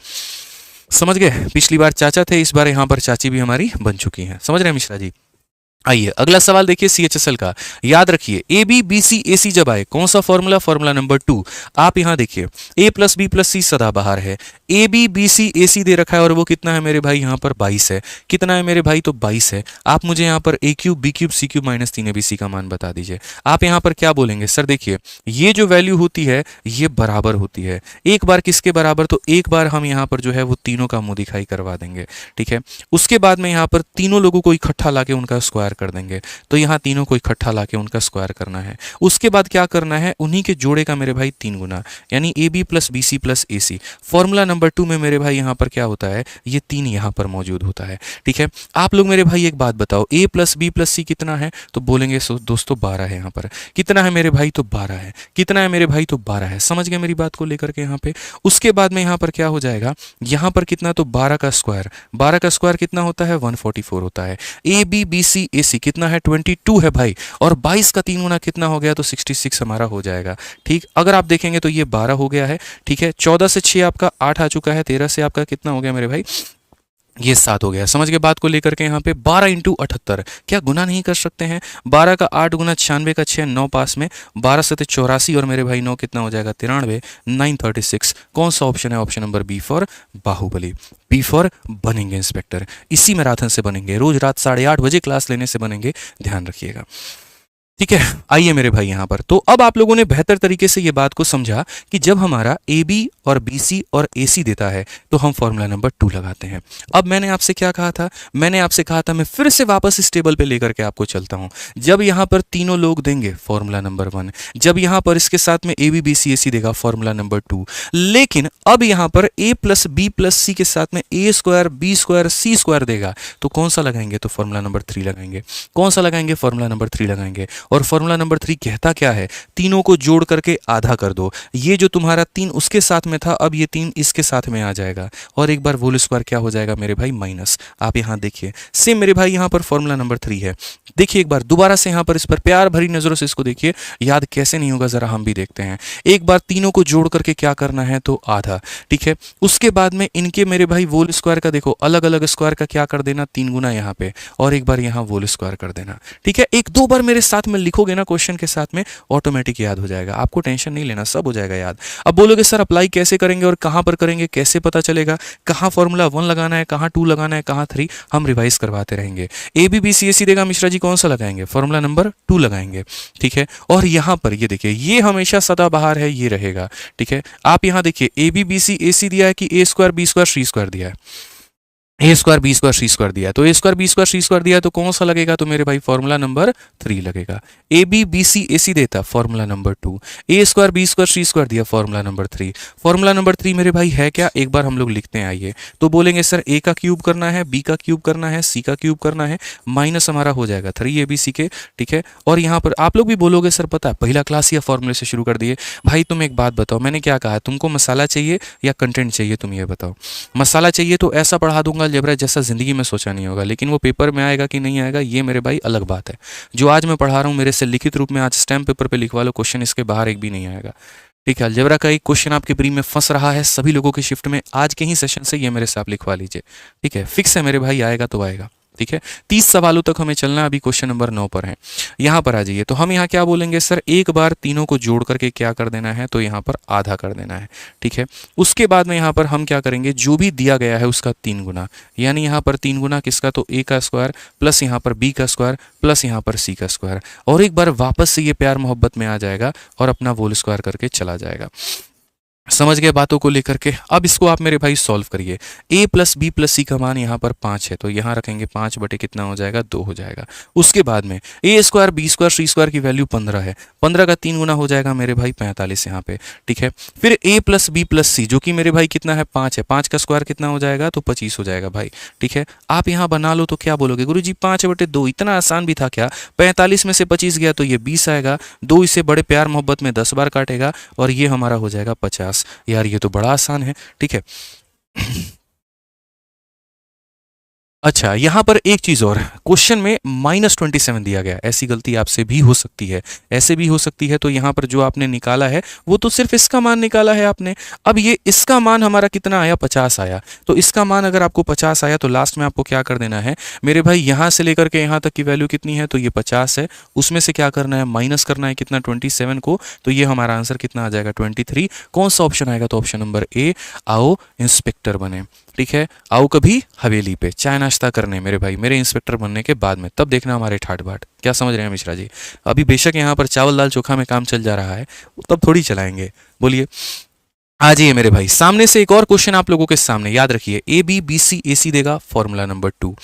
समझ गए, पिछली बार चाचा थे, इस बार यहां पर चाची भी हमारी बन चुकी हैं। समझ रहे हैं मिश्रा जी? आइए अगला सवाल देखिए CHSL का। याद रखिए ए बी बी सी ए सी जब आए कौन सा फॉर्मूला, फॉर्मूला नंबर 2। आप यहां देखिए a प्लस बी प्लस सी सदाबहार है, ए बी बी सी ए सी दे रखा है, और वो कितना है मेरे भाई, यहां पर 22 है। कितना है मेरे भाई, तो 22 है। आप मुझे यहां पर ए cube B cube C cube -3abc का मान बता दीजिए। आप यहां पर क्या बोलेंगे, सर देखिए ये जो वैल्यू होती है ये बराबर होती है। एक बार किसके बराबर, तो एक बार हम यहां पर जो है वो तीनों का मुंह दिखाई करवा देंगे। ठीक है, उसके बाद में यहां पर तीनों लोगों को इकट्ठा लाके उनका स्क्वायर कर देंगे। तो यहां तीनों को इकट्ठा लाके उनका स्क्वायर करना है। उसके बाद क्या करना है, उन्हीं के जोड़े का मेरे भाई 3 गुना, यानी A B plus B C plus A C. Formula number 2 में मेरे भाई यहां पर क्या होता है, ये 3 यहां पर मौजूद होता है। ठीक है, आप लोग मेरे भाई एक बात बताओ, ए प्लस बी प्लस सी कितना है, तो बोलेंगे दोस्तों 12 है। यहां पर कितना है मेरे भाई, तो 12 है। कितना है मेरे भाई, तो 12 है। समझ गए मेरी बात को लेकर के यहां पे। उसके बाद में यहां पर क्या हो जाएगा, यहां पर कितना, तो 12 का स्क्वायर, 12 का स्क्वायर कितना होता है, 144 होता है। ए बी बी सी ए सी कितना है, 22 है भाई, और 22 का 3 गुना कितना हो गया, तो 66 हमारा हो जाएगा। ठीक, अगर आप देखेंगे तो ये 12 हो गया है। ठीक है, 14 से 6 आपका 8 आ चुका है, 13 से आपका कितना हो गया मेरे भाई, ये 7 हो गया। समझ गए बात को लेकर के। यहाँ पे 12 × 78 क्या गुना नहीं कर सकते हैं, 12 का 8 गुना 96 का 6, 9 पास में, 12 से 84, और मेरे भाई 9 कितना हो जाएगा, 93, 936। कौन सा ऑप्शन है, option number B for Baahubali, B for बनेंगे इंस्पेक्टर। इसी मैराथन से बनेंगे, रोज रात 8:30 बजे क्लास लेने से बनेंगे, ध्यान रखिएगा। ठीक है, आइए मेरे भाई यहां पर। तो अब आप लोगों ने बेहतर तरीके से ये बात को समझा कि जब हमारा ए बी और बी सी और ए सी देता है तो हम फॉर्मूला नंबर 2 लगाते हैं। अब मैंने आपसे क्या कहा था, मैंने आपसे कहा था, मैं फिर से वापस इस टेबल पे लेकर के आपको चलता हूं। जब यहां पर तीनों लोग देंगे फॉर्मूला नंबर 1, जब यहां पर इसके साथ में ए बी बी सी ए सी देगा फॉर्मूला नंबर 2, लेकिन अब यहां पर ए प्लस बी प्लस सी के साथ में ए square B square C square देगा, तो कौन सा लगाएंगे, तो फॉर्मूला नंबर 3 लगाएंगे। कौन सा लगाएंगे, फॉर्मूला नंबर 3 लगाएंगे। और फॉर्मूला नंबर 3 कहता क्या है, तीनों को जोड़ करके आधा कर दो। ये जो तुम्हारा 3 उसके साथ में था, अब ये 3 इसके साथ में आ जाएगा, और एक बार होल स्क्वायर क्या हो जाएगा मेरे भाई, माइनस। आप यहां देखिए सेम मेरे भाई, यहां पर फॉर्मूला नंबर 3 है। देखिए एक बार दोबारा से यहां पर इस पर प्यार भरी नजरों से इसको देखिए, याद कैसे नहीं होगा जरा हम भी देखते हैं। एक बार तीनों को जोड़ करके क्या करना है, तो आधा। ठीक है, उसके बाद में इनके मेरे भाई होल स्क्वायर का देखो, अलग अलग स्क्वायर का क्या कर देना, 3 गुना यहां पे, और एक बार यहां होल स्क्वायर कर देना। ठीक है, एक दो बार मेरे साथ में लिखोगे ना क्वेश्चन के साथ में, ऑटोमेटिक याद हो जाएगा, आपको टेंशन नहीं लेना, सब हो जाएगा याद। अब बोलोगे सर अप्लाई कैसे करेंगे और कहाँ पर करेंगे, कैसे पता चलेगा कहाँ फॉर्मूला 1 लगाना है, कहाँ 2 लगाना है, कहाँ 3, हम रिवाइज करवाते रहेंगे। ए बी बी सी ए सी देगा मिश्रा जी, कौन सा लगाएंगे, फॉर्मूला नंबर 2 लगाएंगे, ठीक है। और यहाँ पर ये देखिए, ये हमेशा सदाबहार है, ये रहेगा, ठीक है। आप यहाँ देखिए ए B B C A C दिया है कि ए square B square C square दिया है, ए square B square C square दिया है, तो A square B square C square दिया है तो कौन सा लगेगा, तो मेरे भाई फॉर्मूला नंबर 3 लगेगा। ए बी बी सी ए सी देता formula number 2, A square B square C square दिया फॉर्मूला नंबर 3। फॉर्मूला नंबर 3 मेरे भाई है क्या, एक बार हम लोग लिखते हैं, आइए। तो बोलेंगे सर ए का क्यूब करना है, बी का क्यूब करना है, सी का क्यूब करना है, माइनस हमारा हो जाएगा 3 ए बी सी के, ठीक है। और यहाँ पर आप लोग भी बोलोगे सर पता है पहला क्लास या फॉर्मूले से शुरू कर दिए। भाई तुम एक बात बताओ, मैंने क्या कहा, तुमको मसाला चाहिए या कंटेंट चाहिए, तुम ये बताओ। मसाला चाहिए तो ऐसा पढ़ा दूंगा अलजेब्रा जैसा जिंदगी में सोचा नहीं होगा, लेकिन वो पेपर में आएगा कि नहीं आएगा ये मेरे भाई अलग बात है। जो आज मैं पढ़ा रहा हूँ मेरे से लिखित रूप में आज स्टैम्प पेपर पे लिखवा लो, क्वेश्चन इसके बाहर एक भी नहीं आएगा, ठीक है। अलजेब्रा का एक क्वेश्चन आपके प्री में फंस रहा है सभी लोगों की शिफ्ट में, आज के ही सेशन से ये मेरे से आप लिखवा लीजिए, ठीक है। फिक्स है मेरे भाई, आएगा तो आएगा, ठीक है। 30 सवालों तक हमें चलना, अभी क्वेश्चन नंबर 9 पर है। यहाँ पर आ जाइए, तो हम यहाँ क्या बोलेंगे सर, एक बार तीनों को जोड़ करके क्या कर देना है, तो यहाँ पर आधा कर देना है, ठीक है। उसके बाद में यहाँ पर हम क्या करेंगे, जो भी दिया गया है उसका 3 गुना, यानी यहाँ पर 3 गुना किसका, तो ए का स्क्वायर प्लस यहाँ पर बी का स्क्वायर प्लस यहाँ पर सी का स्क्वायर, और एक बार वापस से ये प्यार मोहब्बत में आ जाएगा और अपना होल स्क्वायर करके चला जाएगा। समझ गए बातों को लेकर के। अब इसको आप मेरे भाई सॉल्व करिए। a plus B plus C का मान यहाँ पर 5 है, तो यहाँ रखेंगे 5 बटे कितना हो जाएगा, 2 हो जाएगा। उसके बाद में ए square B square C square की वैल्यू 15 है, 15 का 3 गुना हो जाएगा मेरे भाई 45 यहाँ पे, ठीक है। फिर a प्लस बी प्लस सी जो कि मेरे भाई कितना है 5 है, 5 का स्क्वायर कितना हो जाएगा, तो 25 हो जाएगा भाई, ठीक है। आप यहाँ बना लो तो क्या बोलोगे, गुरु जी 5 बटे 2 इतना आसान भी था क्या, 45 में से 25 गया तो ये 20 आएगा, 2 इसे बड़े प्यार मोहब्बत में 10 बार काटेगा और ये हमारा हो जाएगा 50। यार ये तो बड़ा आसान है, ठीक है। अच्छा यहाँ पर एक चीज और, क्वेश्चन में -27 दिया गया, ऐसी गलती आपसे भी हो सकती है, ऐसे भी हो सकती है। तो यहाँ पर जो आपने निकाला है वो तो सिर्फ इसका मान निकाला है आपने, अब ये इसका मान हमारा कितना आया, 50 आया। तो इसका मान अगर आपको 50 आया तो लास्ट में आपको क्या कर देना है मेरे भाई, यहाँ से लेकर के यहाँ तक की वैल्यू कितनी है, तो ये 50 है, उसमें से क्या करना है, माइनस करना है कितना, 27 को, तो ये हमारा आंसर कितना आ जाएगा, 23। कौन सा ऑप्शन आएगा, तो ऑप्शन नंबर ए, आओ इंस्पेक्टर बने, ठीक है। आओ कभी हवेली पे चाय नाश्ता करने मेरे भाई, मेरे इंस्पेक्टर बनने के बाद में, तब देखना हमारे ठाट बाट, क्या समझ रहे हैं मिश्रा जी। अभी बेशक यहाँ पर चावल दाल चोखा में काम चल जा रहा है, तब थोड़ी चलाएंगे, बोलिए। आ जाइए मेरे भाई, सामने से एक और क्वेश्चन आप लोगों के सामने, याद रखिए ए बी बी सी ए सी देगा formula number 2,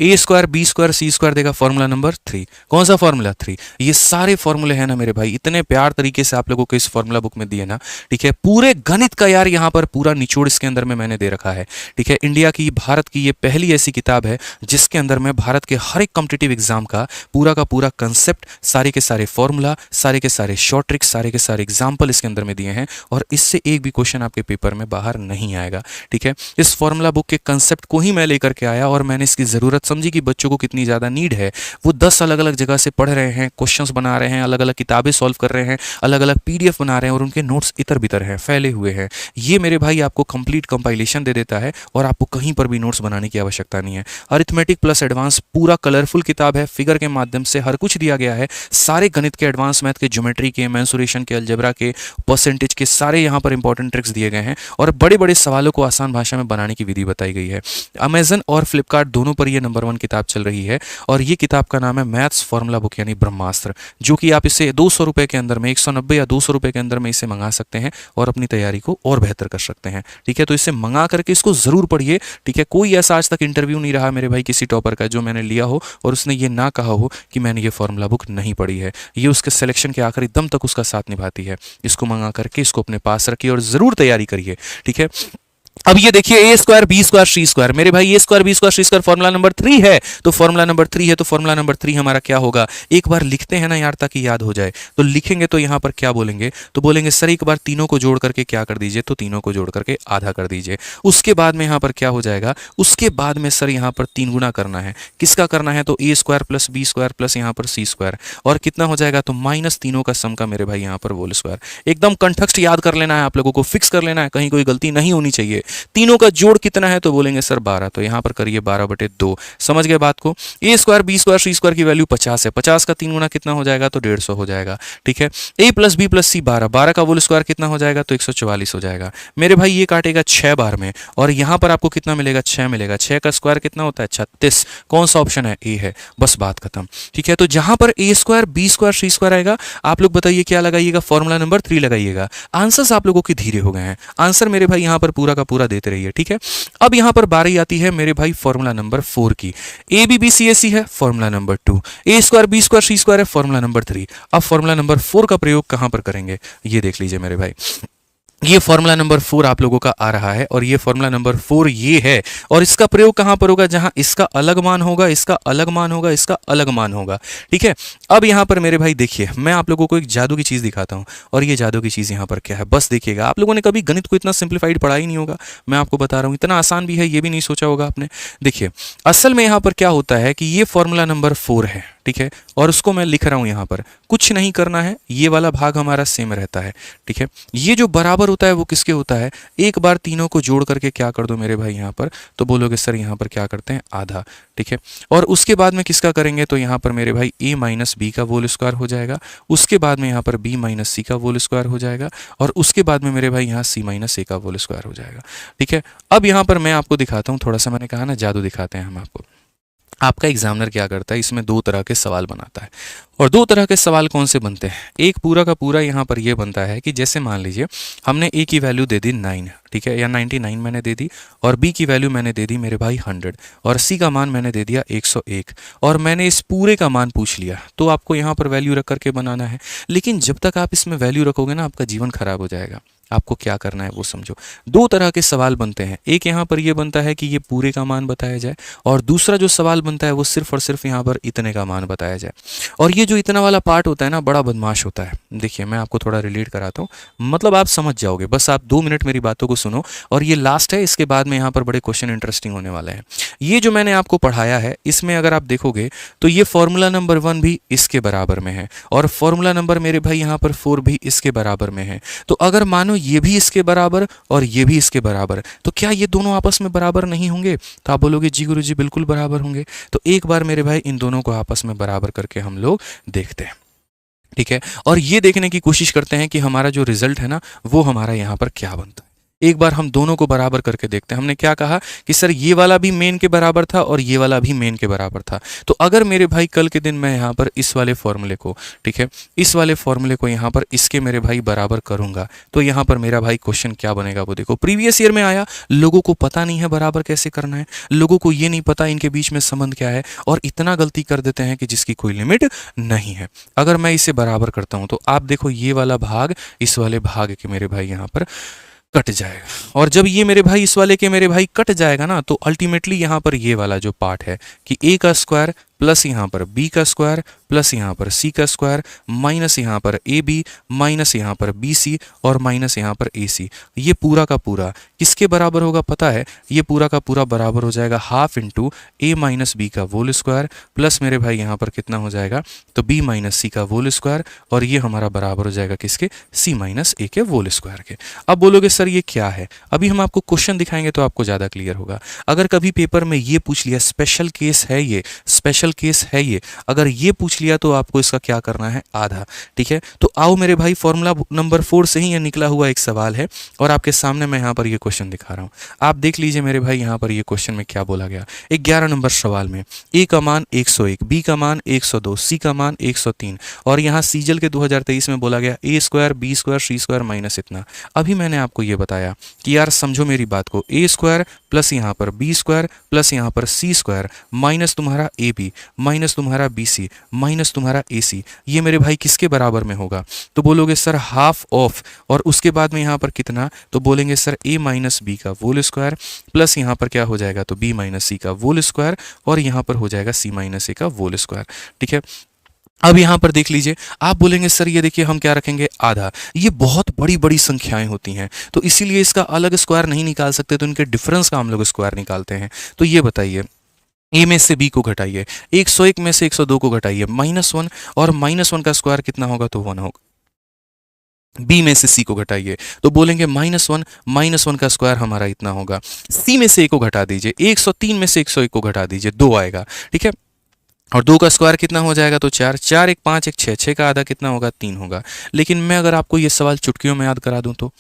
A square B square C square देगा फॉर्मूला नंबर 3। कौन सा फॉर्मूला, 3। ये सारे फॉर्मूले हैं ना मेरे भाई, इतने प्यार तरीके से आप लोगों को इस फॉर्मूला बुक में दिए ना, ठीक है। पूरे गणित का यार यहाँ पर पूरा निचोड़ इसके अंदर में मैंने दे रखा है, ठीक है। इंडिया की, भारत की ये पहली ऐसी किताब है जिसके अंदर में भारत के हर एक कॉम्पिटिटिव एग्जाम का पूरा कंसेप्ट, सारे के सारे फॉर्मूला, सारे के सारे शॉर्ट ट्रिक्स, सारे के सारे एग्जाम्पल इसके अंदर में दिए हैं, और इससे एक भी क्वेश्चन आपके पेपर में बाहर नहीं आएगा, ठीक है। इस फॉर्मूला बुक के कंसेप्ट को ही मैं लेकर के आया और मैंने इसकी जरूरत समझी कि बच्चों को कितनी ज़्यादा नीड है। वो 10 अलग अलग जगह से पढ़ रहे हैं, क्वेश्चंस बना रहे हैं, अलग अलग किताबें सॉल्व कर रहे हैं, अलग अलग PDF बना रहे हैं, और उनके नोट्स इतर बितर हैं, फैले हुए हैं। ये मेरे भाई आपको कंप्लीट कंपाइलेशन दे देता है और आपको कहीं पर भी नोट्स बनाने की आवश्यकता नहीं है। अरिथमेटिक प्लस एडवांस पूरा कलरफुल किताब है, फिगर के माध्यम से हर कुछ दिया गया है, सारे गणित के, एडवांस मैथ के, ज्योमेट्री के, मेंसुरेशन के, अलजेब्रा के, परसेंटेज के, सारे यहाँ पर इंपॉर्टेंट ट्रिक्स दिए गए हैं और बड़े बड़े सवालों को आसान भाषा में बनाने की विधि बताई गई है। अमेजन और फ्लिपकार्ट दोनों पर यह नंबर 1 किताब चल रही है और ये किताब का नाम है मैथ्स फॉर्मूला बुक यानी ब्रह्मास्त्र, जो कि आप इसे 200 रुपए के अंदर में, 190 या 200 रुपए के अंदर में इसे मंगा सकते हैं और अपनी तैयारी को और बेहतर कर सकते हैं, ठीक है। तो इसे मंगा करके इसको जरूर पढ़िए, ठीक है। कोई ऐसा आज तक इंटरव्यू नहीं रहा मेरे भाई किसी टॉपर का जो मैंने लिया हो और उसने ये ना कहा हो कि मैंने ये फॉर्मूला बुक नहीं पढ़ी है। ये उसके सिलेक्शन के आखिरी दम तक उसका साथ निभाती है। इसको मंगा करके इसको अपने पास रखिए और जरूर तैयारी करिए, ठीक है। अब ये देखिए ए square B square C square, मेरे भाई ए square B square C square formula number 3 है, तो फॉर्मूला नंबर 3 है तो फॉर्मूला नंबर 3 हमारा क्या होगा, एक बार लिखते हैं ना यार ताकि याद हो जाए। तो लिखेंगे तो यहाँ पर क्या बोलेंगे, तो बोलेंगे सर एक बार तीनों को जोड़ करके क्या कर दीजिए, तो तीनों को जोड़ करके आधा कर दीजिए। उसके बाद में यहाँ पर क्या हो जाएगा, उसके बाद में सर यहाँ पर 3 गुना करना है, किसका करना है, तो A square plus B square plus यहाँ पर सी स्क्वायर, और कितना हो जाएगा, तो माइनस तीनों का सम का मेरे भाई यहाँ पर होल स्क्वायर। एकदम कंठस्थ याद कर लेना है आप लोगों को, फिक्स कर लेना है, कहीं कोई गलती नहीं होनी चाहिए। तीनों का जोड़ कितना है तो बोलेंगे सर 12, तो यहाँ पर करिए 12/2। समझ गए बात को। ए square B square C square की वैल्यू 50 है, 50 का 3 गुना कितना हो जाएगा तो 150 हो जाएगा। ठीक है, ए प्लस बी प्लस सी 12, 12 का होल स्क्वायर कितना हो जाएगा तो 144 हो जाएगा। मेरे भाई ये काटेगा 6 बार में और यहाँ पर आपको कितना मिलेगा 6 मिलेगा। 6 का स्क्वायर कितना होता है 36। कौन सा ऑप्शन है ए है, बस बात खत्म। ठीक है, तो जहां पर ए square B square C square आएगा आप लोग बताइए क्या लगाइएगा, फॉर्मूला नंबर 3 लगाइएगा। आंसर्स आप लोगों के धीरे हो गए हैं, आंसर मेरे भाई यहां पर पूरा का पूरा देते रहिए। ठीक है, अब यहां पर बारी आती है मेरे भाई फॉर्मूला नंबर 4 की। ए बी बी सी ए सी है formula number 2, A square B square C square है फॉर्मूला नंबर 3। अब फॉर्मूला नंबर 4 का प्रयोग कहां पर करेंगे ये देख लीजिए मेरे भाई। ये फॉर्मूला नंबर 4 आप लोगों का आ रहा है और ये फॉर्मूला नंबर 4 ये है, और इसका प्रयोग कहां पर होगा, जहां इसका अलग मान होगा, इसका अलग मान होगा, इसका अलग मान होगा। ठीक है, अब यहां पर मेरे भाई देखिए मैं आप लोगों को एक जादू की चीज दिखाता हूं, और ये जादू की चीज यहां पर क्या है बस देखिएगा। आप लोगों ने कभी गणित को इतना सिंप्लीफाइड पढ़ा ही नहीं होगा, मैं आपको बता रहा हूं इतना आसान भी है ये भी नहीं सोचा होगा आपने। देखिए असल में यहां पर क्या होता है कि ये फॉर्मूला नंबर 4 है, ठीक है, और उसको मैं लिख रहा हूं यहां पर, कुछ नहीं करना है, ये वाला भाग हमारा सेम रहता है। ठीक है, ये जो बराबर होता है वो किसके होता है, एक बार तीनों को जोड़ करके क्या कर दो मेरे भाई यहां पर, तो बोलोगे सर यहां पर क्या करते हैं आधा। ठीक है, और उसके बाद में किसका करेंगे तो यहां पर मेरे भाई a माइनस बी का होल स्क्वायर हो जाएगा, उसके बाद में यहां पर b माइनस सी का होल स्क्वायर हो जाएगा, और उसके बाद में मेरे भाई यहां c माइनस ए का होल स्क्वायर हो जाएगा। ठीक है, अब यहां पर मैं आपको दिखाता हूं, थोड़ा सा मैंने कहा ना जादू दिखाते हैं हम आपको। आपका एग्जामिनर क्या करता है, इसमें 2 तरह के सवाल बनाता है, और 2 तरह के सवाल कौन से बनते हैं, एक पूरा का पूरा यहाँ पर ये बनता है कि जैसे मान लीजिए हमने ए की वैल्यू दे दी 9, ठीक है, या 99 मैंने दे दी, और बी की वैल्यू मैंने दे दी मेरे भाई 100, और सी का मान मैंने दे दिया 101, और मैंने इस पूरे का मान पूछ लिया, तो आपको यहाँ पर वैल्यू रख करके बनाना है। लेकिन जब तक आप इसमें वैल्यू रखोगे ना आपका जीवन खराब हो जाएगा। आपको क्या करना है वो समझो। 2 तरह के सवाल बनते हैं, एक यहाँ पर ये बनता है कि ये पूरे का मान बताया जाए, और दूसरा जो सवाल बनता है वो सिर्फ और सिर्फ यहाँ पर इतने का मान बताया जाए। और ये जो इतना वाला पार्ट होता है ना बड़ा बदमाश होता है। देखिए मैं आपको थोड़ा रिलेट कराता हूँ, मतलब आप समझ जाओगे, बस आप 2 मिनट मेरी बातों को सुनो, और ये लास्ट है, इसके बाद में यहाँ पर बड़े क्वेश्चन इंटरेस्टिंग होने वाले हैं। ये जो मैंने आपको पढ़ाया है इसमें अगर आप देखोगे तो ये फॉर्मूला नंबर 1 भी इसके बराबर में है, और फॉर्मूला नंबर मेरे भाई यहाँ पर 4 भी इसके बराबर में है। तो अगर मानो ये भी इसके बराबर और ये भी इसके बराबर, तो क्या ये दोनों आपस में बराबर नहीं होंगे, तो आप बोलोगे जी गुरुजी बिल्कुल बराबर होंगे। तो एक बार मेरे भाई इन दोनों को आपस में बराबर करके हम लोग देखते हैं। ठीक है, और ये देखने की कोशिश करते हैं कि हमारा जो रिजल्ट है ना वो हमारा यहाँ पर क्या बनता है। एक बार हम दोनों को बराबर करके देखते हैं। हमने क्या कहा कि सर ये वाला भी मेन के बराबर था और ये वाला भी मेन के बराबर था, तो अगर मेरे भाई कल के दिन मैं यहाँ पर इस वाले फॉर्मूले को, ठीक है, इस वाले फॉर्मूले को यहाँ पर इसके मेरे भाई बराबर करूंगा, तो यहाँ पर मेरा भाई क्वेश्चन क्या बनेगा वो देखो। प्रीवियस ईयर में आया, लोगों को पता नहीं है बराबर कैसे करना है, लोगों को ये नहीं पता इनके बीच में संबंध क्या है, और इतना गलती कर देते हैं कि जिसकी कोई लिमिट नहीं है। अगर मैं इसे बराबर करता हूं तो आप देखो ये वाला भाग इस वाले भाग के मेरे भाई यहाँ पर कट जाएगा, और जब ये मेरे भाई इस वाले के मेरे भाई कट जाएगा ना, तो अल्टीमेटली यहाँ पर ये वाला जो पार्ट है कि a का स्क्वायर प्लस यहाँ पर b का स्क्वायर प्लस यहाँ पर c का स्क्वायर माइनस यहाँ पर ab माइनस यहाँ पर bc और माइनस यहाँ पर ac, ये पूरा का पूरा किसके बराबर होगा पता है, ये पूरा का पूरा बराबर हो जाएगा half into a minus B का होल स्क्वायर प्लस मेरे भाई यहाँ पर कितना हो जाएगा तो b माइनस सी का होल स्क्वायर, और ये हमारा बराबर हो जाएगा किसके, c माइनस a के होल स्क्वायर के। अब बोलोगे सर ये क्या है, अभी हम आपको क्वेश्चन दिखाएंगे तो आपको ज़्यादा क्लियर होगा। अगर कभी पेपर में ये पूछ लिया स्पेशल केस है, ये स्पेशल केस है, ये अगर ये पूछ लिया तो आपको इसका क्या करना है आधा। ठीक है, तो आओ मेरे भाई फॉर्मूला नंबर 4 से ही ये निकला हुआ एक सवाल है, और आपके सामने मैं यहाँ पर ये क्वेश्चन दिखा रहा हूँ। आप देख लीजिए मेरे भाई यहाँ पर ये क्वेश्चन में क्या बोला गया। 11 नंबर सवाल में ए का मान 101, बी का मान 102, सी का मान 103, और यहाँ सीजल के 2023 में बोला गया ए square B square C square minus इतना। अभी मैंने आपको ये बताया कि यार समझो मेरी बात को, ए स्क्वायर प्लस यहाँ पर बी स्क्वायर प्लस यहाँ पर सी स्क्वायर माइनस तुम्हारा ए बी माइनस तुम्हारा बी सी माइनस तुम्हारा ए सी, ये मेरे भाई किसके बराबर में होगा, तो बोलोगे सर हाफ ऑफ, और उसके बाद में यहाँ पर कितना, तो बोलेंगे सर ए माइनस बी का होल स्क्वायर प्लस यहाँ पर क्या हो जाएगा तो बी माइनस सी का होल स्क्वायर, और यहाँ पर हो जाएगा सी माइनस ए का होल स्क्वायर। ठीक है, अब यहाँ पर देख लीजिए, आप बोलेंगे सर ये देखिए हम क्या रखेंगे आधा, ये बहुत बड़ी बड़ी संख्याएं होती हैं तो इसीलिए इसका अलग स्क्वायर नहीं निकाल सकते, तो इनके डिफरेंस का हम लोग स्क्वायर निकालते हैं। तो ये बताइए a में से b को घटाइए, 101 में से 102 को घटाइए -1, और -1 का स्क्वायर कितना होगा तो 1 होगा। बी में से सी को घटाइए तो बोलेंगे -1 का स्क्वायर हमारा इतना होगा। सी में से ए को घटा दीजिए, 103 में से 101 को घटा दीजिए, 2 आएगा, ठीक है। और 2 का स्क्वायर कितना हो जाएगा, तो 4, 4 1 5 1 6, 6 का आधा कितना होगा, 3 होगा। लेकिन मैं अगर आपको ये सवाल चुटकियों में याद करा दूं तो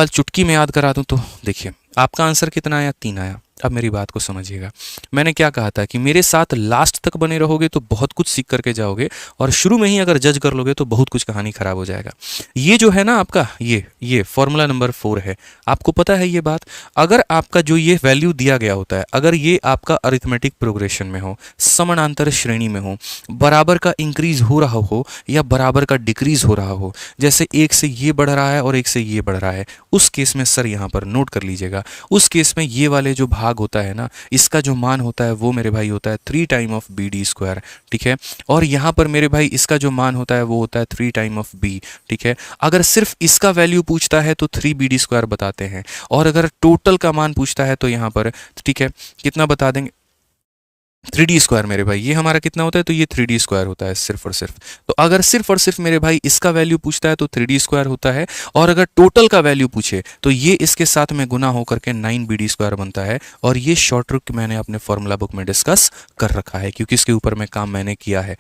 चुटकी में याद करा दूं तो देखिए आपका आंसर कितना आया, 3 आया। अब मेरी बात को समझिएगा, मैंने क्या कहा था कि मेरे साथ लास्ट तक बने रहोगे तो बहुत कुछ सीख करके जाओगे, और शुरू में ही अगर जज कर लोगे तो बहुत कुछ कहानी खराब हो जाएगा। ये जो है ना आपका ये फॉर्मूला नंबर 4 है, आपको पता है ये बात। अगर आपका जो ये वैल्यू दिया गया होता है, अगर ये आपका अरिथमेटिक प्रोग्रेशन में हो, समानांतर श्रेणी में हो, बराबर का इंक्रीज हो रहा हो या बराबर का डिक्रीज हो रहा हो, जैसे एक से ये बढ़ रहा है और एक से ये बढ़ रहा है, उस केस में सर यहाँ पर नोट कर लीजिएगा, उस केस में ये वाले जो भाग होता है ना, इसका जो मान होता है वो मेरे भाई होता है 3 time of B D square, ठीक है। और यहाँ पर मेरे भाई इसका जो मान होता है वो होता है 3 टाइम ऑफ बी, ठीक है। अगर सिर्फ इसका वैल्यू पूछता है तो 3 बी डी स्क्वायर बताते हैं, और अगर टोटल का मान पूछता है तो यहाँ पर, ठीक है, कितना बता देंगे, 3D स्क्वायर मेरे भाई, ये हमारा कितना होता है, तो ये 3D स्क्वायर होता है सिर्फ और सिर्फ। तो अगर सिर्फ और सिर्फ मेरे भाई इसका वैल्यू पूछता है तो 3D स्क्वायर होता है, और अगर टोटल का वैल्यू पूछे तो ये इसके साथ में गुना होकर के 9BD स्क्वायर बनता है। और ये शॉर्ट ट्रिक मैंने अपने फॉर्मूला बुक में डिस्कस कर रखा है, क्योंकि इसके ऊपर में काम मैंने किया है,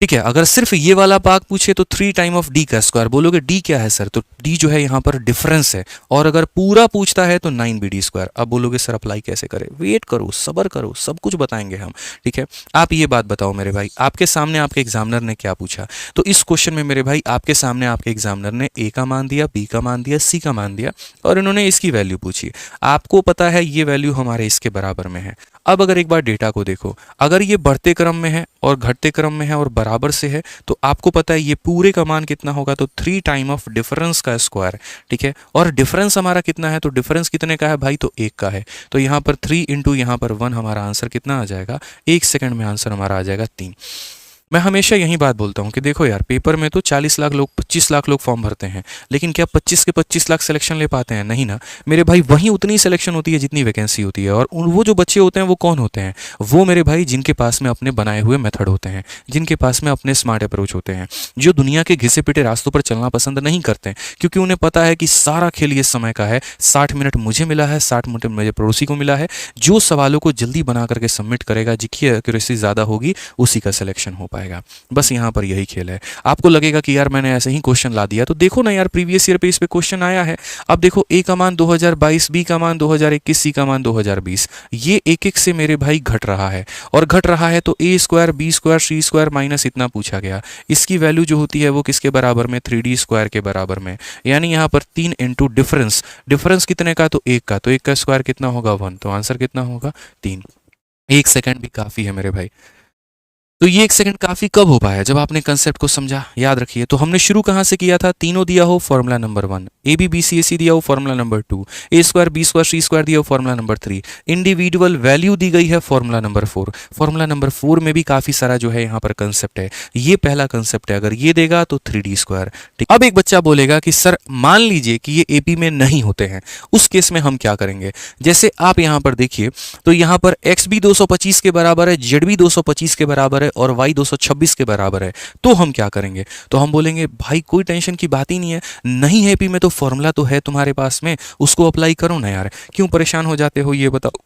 ठीक है। अगर सिर्फ ये वाला भाग पूछे तो 3 टाइम ऑफ डी का स्क्वायर, बोलोगे डी क्या है सर, तो डी जो है यहाँ पर डिफरेंस है। और अगर पूरा पूछता है तो 9BD स्क्वायर। अब बोलोगे सर अप्लाई कैसे करें, वेट करो, सब्र करो, सब कुछ बताएंगे हम, ठीक है। आप ये बात बताओ मेरे भाई, आपके सामने आपके एग्जामिनर ने क्या पूछा, तो इस क्वेश्चन में मेरे भाई आपके सामने आपके एग्जामिनर ने ए का मान दिया, बी का मान दिया, सी का मान दिया, और इन्होंने इसकी वैल्यू पूछी। आपको पता है ये वैल्यू हमारे इसके बराबर में है। अब अगर एक बार डेटा को देखो, अगर ये बढ़ते क्रम में है और घटते क्रम में है और बराबर से है, तो आपको पता है ये पूरे का मान कितना होगा, तो 3 टाइम ऑफ डिफरेंस का स्क्वायर, ठीक है। और डिफरेंस हमारा कितना है, तो डिफरेंस कितने का है भाई, तो 1 का है। तो यहाँ पर 3 इंटू यहाँ पर 1, हमारा आंसर कितना आ जाएगा, 1 सेकंड में आंसर हमारा आ जाएगा 3। मैं हमेशा यही बात बोलता हूँ कि देखो यार, पेपर में तो 40 लाख लोग 25 लाख लोग फॉर्म भरते हैं, लेकिन क्या 25 के 25 लाख सिलेक्शन ले पाते हैं, नहीं ना मेरे भाई। वहीं उतनी सिलेक्शन होती है जितनी वैकेंसी होती है। और वो जो बच्चे होते हैं वो कौन होते हैं, वो मेरे भाई जिनके पास में अपने बनाए हुए मेथड होते हैं, जिनके पास में अपने स्मार्ट अप्रोच होते हैं, जो दुनिया के घिसे पिटे रास्तों पर चलना पसंद नहीं करते हैं, क्योंकि उन्हें पता है कि सारा खेल ये समय का है। 60 मिनट मुझे मिला है, 60 मिनट मेरे पड़ोसी को मिला है। जो सवालों को जल्दी बना करके सबमिट करेगा, जिसकी एक्यूरेसी ज़्यादा होगी, उसी का सिलेक्शन हो पाएगा। बस यहाँ पर यही खेल है। आपको लगेगा कि यार मैंने ऐसे ही क्वेश्चन ला दिया, तो देखो ना यार, प्रीवियस ईयर पे इस पे क्वेश्चन आया है। अब देखो ए का मान 2022, बी का मान 2021, सी का मान 2020, ये एक एक से मेरे भाई घट रहा है। और घट रहा है तो A square, B square, C square minus इतना पूछा गया, इसकी वैल्यू जो होती है वो किसके बराबर में, 3D स्क्वायर के बराबर में। यानी यहाँ पर 3 इंटू डिफरेंस, डिफरेंस कितने का, तो 1 का, तो 1 का स्क्वायर कितना होगा, 1, तो आंसर कितना होगा, 3। 1 सेकंड भी काफ़ी है मेरे भाई। तो ये 1 सेकंड काफी कब हो पाया, जब आपने कंसेप्ट को समझा। याद रखिए, तो हमने शुरू कहां से किया था, तीनों दिया हो formula number 1, A B B C A C दिया हो formula number 2, A square B square C square दिया हो फॉर्मूला नंबर 3, इंडिविजुअल वैल्यू दी गई है फॉर्मूला नंबर 4। फॉर्मूला नंबर 4 में भी काफी सारा जो है यहाँ पर कंसेप्ट है। ये पहला कंसेप्ट है, अगर ये देगा तो 3D स्क्वायर, ठीक। अब एक बच्चा बोलेगा कि सर मान लीजिए कि ये एपी में नहीं होते हैं, उस केस में हम क्या करेंगे। जैसे आप यहाँ पर देखिए, तो यहाँ पर एक्स भी 225 के बराबर है, जेड भी 225 के बराबर है, और वाई 226 के बराबर है। तो हम क्या करेंगे, तो हम बोलेंगे भाई कोई टेंशन की बात ही नहीं है, नहीं है एपी में तो फॉर्मूला तो है तुम्हारे पास में, उसको अप्लाई करो ना यार, क्यों परेशान हो जाते हो, ये बताओ।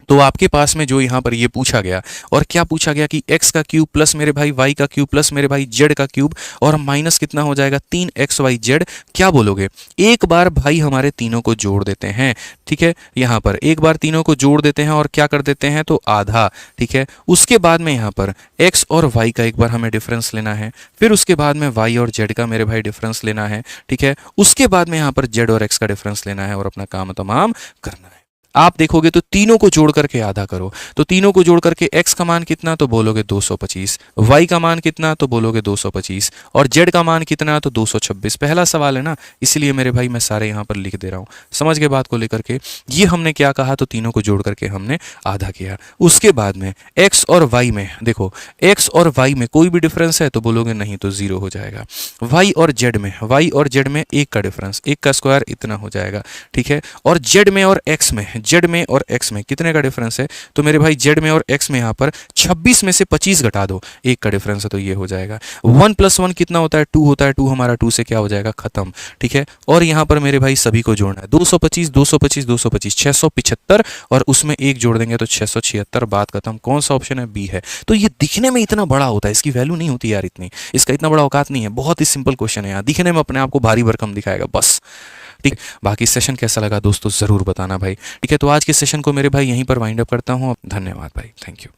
तो आपके पास में जो यहाँ पर ये पूछा गया, और क्या पूछा गया कि x का क्यूब प्लस मेरे भाई y का क्यूब प्लस मेरे भाई z का क्यूब, और माइनस कितना हो जाएगा, 3xyz। क्या बोलोगे, एक बार भाई हमारे तीनों को जोड़ देते हैं, ठीक है। यहाँ पर एक बार तीनों को जोड़ देते हैं और क्या कर देते हैं, तो आधा, ठीक है। उसके बाद में यहाँ पर x और y का एक बार हमें डिफरेंस लेना है, फिर उसके बाद में y और z का मेरे भाई डिफरेंस लेना है, ठीक है। उसके बाद में यहाँ पर z और x का डिफरेंस लेना है और अपना काम तमाम करना है। आप देखोगे तो तीनों को जोड़ करके आधा करो, तो तीनों को जोड़ करके x का मान कितना, तो बोलोगे 225, y का मान कितना, तो बोलोगे 225, और z का मान कितना, तो 226। पहला सवाल है ना, इसलिए मेरे भाई मैं सारे यहाँ पर लिख दे रहा हूँ, समझ गए बात को लेकर के। ये हमने क्या कहा, तो तीनों को जोड़ करके हमने आधा किया। उसके बाद में x और y में देखो, x और y में कोई भी डिफरेंस है तो बोलोगे नहीं, तो 0 हो जाएगा। y और z में 1 का डिफरेंस, 1 का स्क्वायर इतना हो जाएगा, ठीक है। और z में और x में, जेड में और एक्स में कितने का डिफरेंस है, तो मेरे भाई जेड में और एक्स में यहाँ पर 26 में से 25 घटा दो, एक का डिफरेंस है, तो ये हो जाएगा 1 + 1 कितना होता है, 2 होता है, 2 हमारा 2 से क्या हो जाएगा, खत्म। ठीक है, और यहाँ पर मेरे भाई सभी को जोड़ना है, 225 225 225 675 और उसमें एक जोड़ देंगे तो 676, बात खत्म। कौन सा ऑप्शन है, बी है। तो ये दिखने में इतना बड़ा होता है, इसकी वैल्यू नहीं होती यार इतनी, इसका इतना बड़ा औकात नहीं है, बहुत ही सिंपल क्वेश्चन है यार, दिखने में अपने आप को भारी भरकम दिखाएगा बस। ठीक, बाकी सेशन कैसा लगा दोस्तों ज़रूर बताना भाई। ठीक है, तो आज के सेशन को मेरे भाई यहीं पर वाइंड अप करता हूँ। धन्यवाद भाई, थैंक यू।